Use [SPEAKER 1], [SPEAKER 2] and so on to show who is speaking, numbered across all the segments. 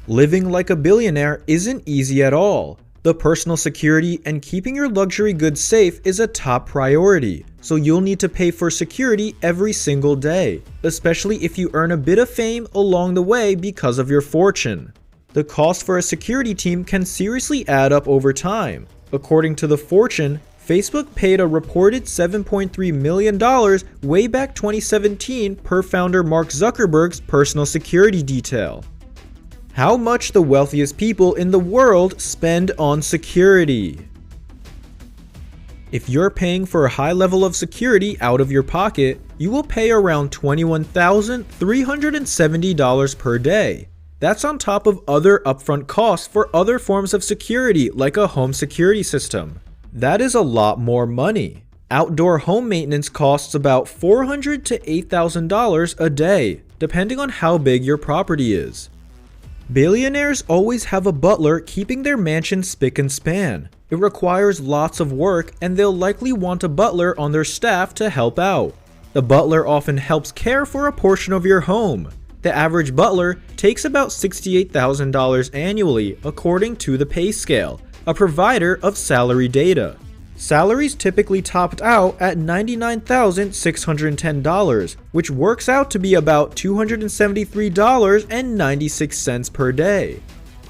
[SPEAKER 1] Living like a billionaire isn't easy at all. The personal security and keeping your luxury goods safe is a top priority, so you'll need to pay for security every single day, especially if you earn a bit of fame along the way because of your fortune. The cost for a security team can seriously add up over time. According to The Fortune, Facebook paid a reported $7.3 million way back 2017 per founder Mark Zuckerberg's personal security detail. How much the wealthiest people in the world spend on security. If you're paying for a high level of security out of your pocket, you will pay around $21,370 per day. That's on top of other upfront costs for other forms of security like a home security system. That is a lot more money. Outdoor home maintenance costs about $400 to $8,000 a day, depending on how big your property is. Billionaires always have a butler keeping their mansion spick and span. It requires lots of work, and they'll likely want a butler on their staff to help out. The butler often helps care for a portion of your home. The average butler takes about $68,000 annually, according to the pay scale, a provider of salary data. Salaries typically topped out at $99,610, which works out to be about $273.96 per day.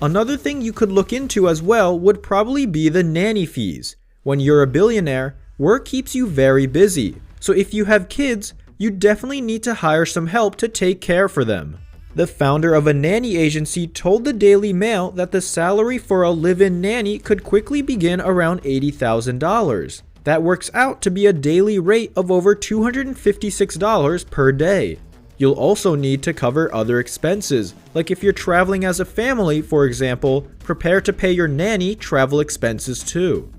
[SPEAKER 1] Another thing you could look into as well would probably be the nanny fees. When you're a billionaire, work keeps you very busy, so if you have kids, you definitely need to hire some help to take care for them. The founder of a nanny agency told the Daily Mail that the salary for a live-in nanny could quickly begin around $80,000. That works out to be a daily rate of over $256 per day. You'll also need to cover other expenses, like if you're traveling as a family, for example, prepare to pay your nanny travel expenses too.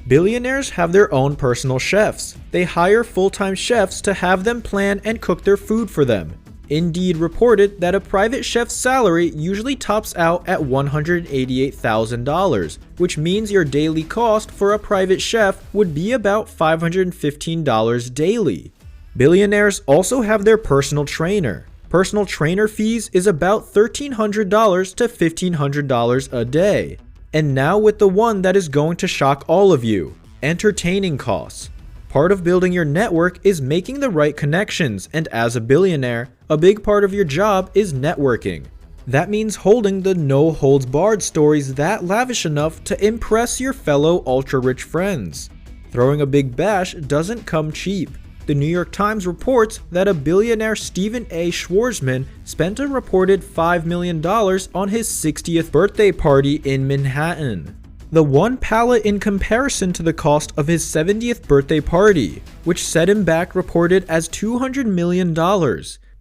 [SPEAKER 1] Billionaires have their own personal chefs. They hire full-time chefs to have them plan and cook their food for them. Indeed reported that a private chef's salary usually tops out at $188,000, which means your daily cost for a private chef would be about $515 daily. Billionaires also have their personal trainer. Personal trainer fees is about $1,300 to $1,500 a day. And now with the one that is going to shock all of you, entertaining costs. Part of building your network is making the right connections, and as a billionaire, a big part of your job is networking. That means holding the no-holds-barred stories that lavish enough to impress your fellow ultra-rich friends. Throwing a big bash doesn't come cheap. The New York Times reports that a billionaire Stephen A. Schwarzman spent a reported $5 million on his 60th birthday party in Manhattan. The one pallet in comparison to the cost of his 70th birthday party, which set him back reported as $200 million.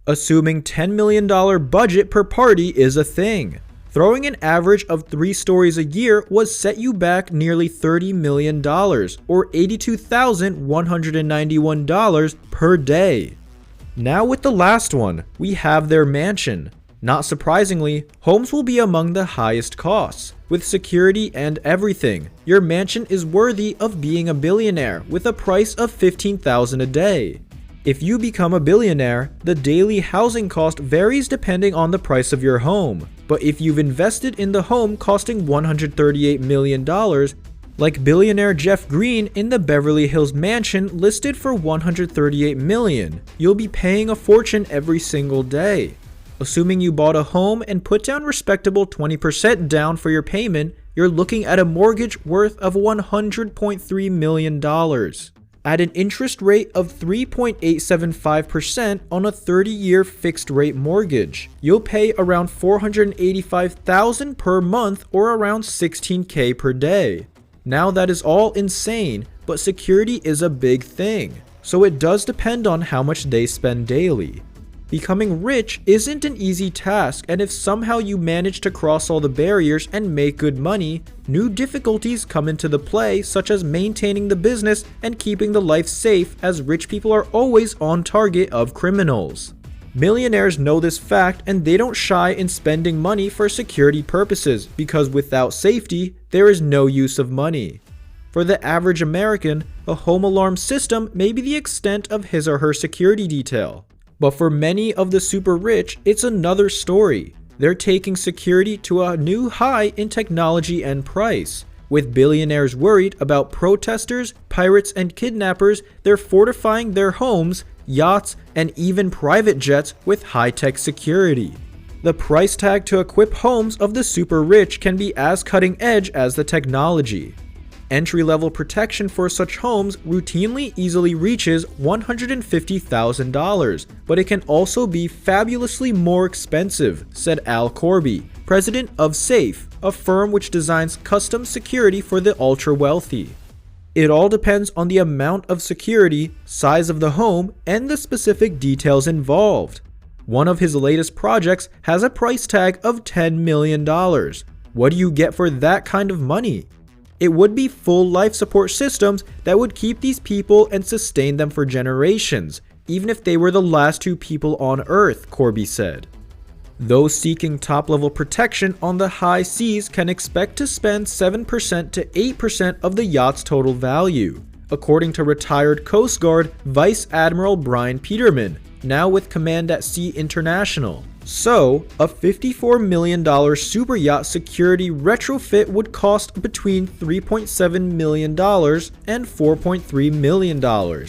[SPEAKER 1] Assuming $10 million budget per party is a thing. Throwing an average of 3 stories a year was set you back nearly $30 million, or $82,191 per day. Now with the last one, we have their mansion. Not surprisingly, homes will be among the highest costs. With security and everything, your mansion is worthy of being a billionaire with a price of $15,000 a day. If you become a billionaire, the daily housing cost varies depending on the price of your home. But if you've invested in the home costing $138 million, like billionaire Jeff Green in the Beverly Hills mansion listed for $138 million, you'll be paying a fortune every single day. Assuming you bought a home and put down respectable 20% down for your payment, you're looking at a mortgage worth of $100.3 million. At an interest rate of 3.875% on a 30-year fixed-rate mortgage, you'll pay around $485,000 per month or around $16K per day. Now that is all insane, but security is a big thing, so it does depend on how much they spend daily. Becoming rich isn't an easy task, and if somehow you manage to cross all the barriers and make good money, new difficulties come into the play, such as maintaining the business and keeping the life safe, as rich people are always on target of criminals. Millionaires know this fact, and they don't shy in spending money for security purposes, because without safety, there is no use of money. For the average American, a home alarm system may be the extent of his or her security detail. But for many of the super rich, it's another story. They're taking security to a new high in technology and price. With billionaires worried about protesters, pirates, and kidnappers, they're fortifying their homes, yachts, and even private jets with high-tech security. The price tag to equip homes of the super rich can be as cutting edge as the technology. Entry-level protection for such homes routinely easily reaches $150,000, but it can also be fabulously more expensive, said Al Corby, president of Safe, a firm which designs custom security for the ultra-wealthy. It all depends on the amount of security, size of the home, and the specific details involved. One of his latest projects has a price tag of $10 million. What do you get for that kind of money? It would be full life support systems that would keep these people and sustain them for generations, even if they were the last two people on Earth, Corby said. Those seeking top-level protection on the high seas can expect to spend 7% to 8% of the yacht's total value, according to retired Coast Guard Vice Admiral Brian Peterman, now with Command at Sea International. So, a $54 million super yacht security retrofit would cost between $3.7 million and $4.3 million.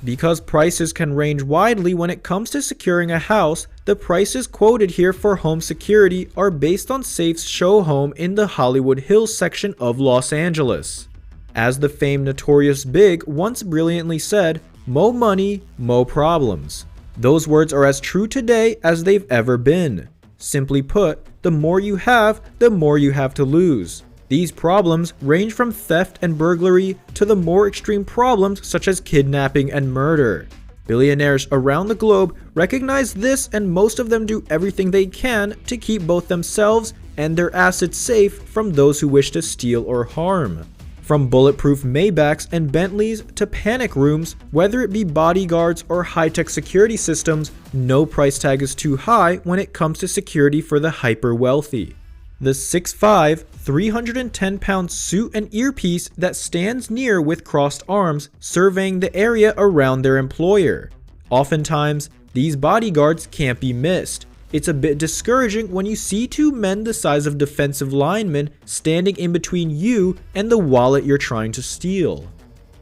[SPEAKER 1] Because prices can range widely when it comes to securing a house, the prices quoted here for home security are based on Safe's show home in the Hollywood Hills section of Los Angeles. As the famed Notorious Big once brilliantly said, "Mo money, mo problems." Those words are as true today as they've ever been. Simply put, the more you have, the more you have to lose. These problems range from theft and burglary to the more extreme problems such as kidnapping and murder. Billionaires around the globe recognize this, and most of them do everything they can to keep both themselves and their assets safe from those who wish to steal or harm. From bulletproof Maybachs and Bentleys to panic rooms, whether it be bodyguards or high-tech security systems, no price tag is too high when it comes to security for the hyper-wealthy. The 6'5", 310-pound suit and earpiece that stands near with crossed arms, surveying the area around their employer. Oftentimes, these bodyguards can't be missed. It's a bit discouraging when you see two men the size of defensive linemen standing in between you and the wallet you're trying to steal.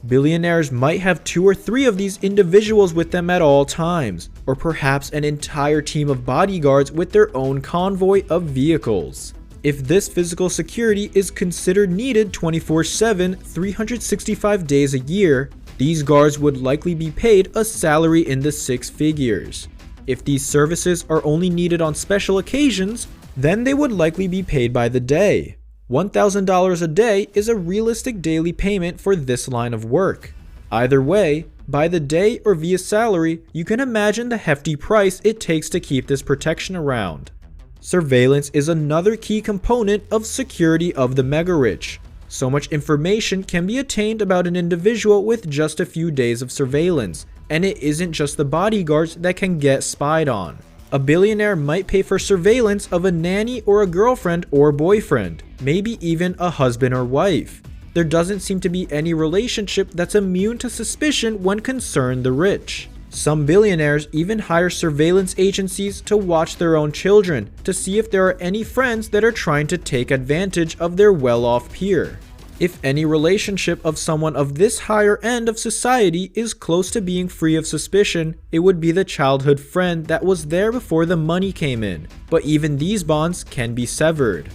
[SPEAKER 1] Billionaires might have 2 or 3 of these individuals with them at all times, or perhaps an entire team of bodyguards with their own convoy of vehicles. If this physical security is considered needed 24/7, 365 days a year, these guards would likely be paid a salary in the 6 figures. If these services are only needed on special occasions, then they would likely be paid by the day. $1,000 a day is a realistic daily payment for this line of work. Either way, by the day or via salary, you can imagine the hefty price it takes to keep this protection around. Surveillance is another key component of security of the mega-rich. So much information can be attained about an individual with just a few days of surveillance, and it isn't just the bodyguards that can get spied on. A billionaire might pay for surveillance of a nanny or a girlfriend or boyfriend, maybe even a husband or wife. There doesn't seem to be any relationship that's immune to suspicion when concerned the rich. Some billionaires even hire surveillance agencies to watch their own children to see if there are any friends that are trying to take advantage of their well-off peer. If any relationship of someone of this higher end of society is close to being free of suspicion, it would be the childhood friend that was there before the money came in, but even these bonds can be severed.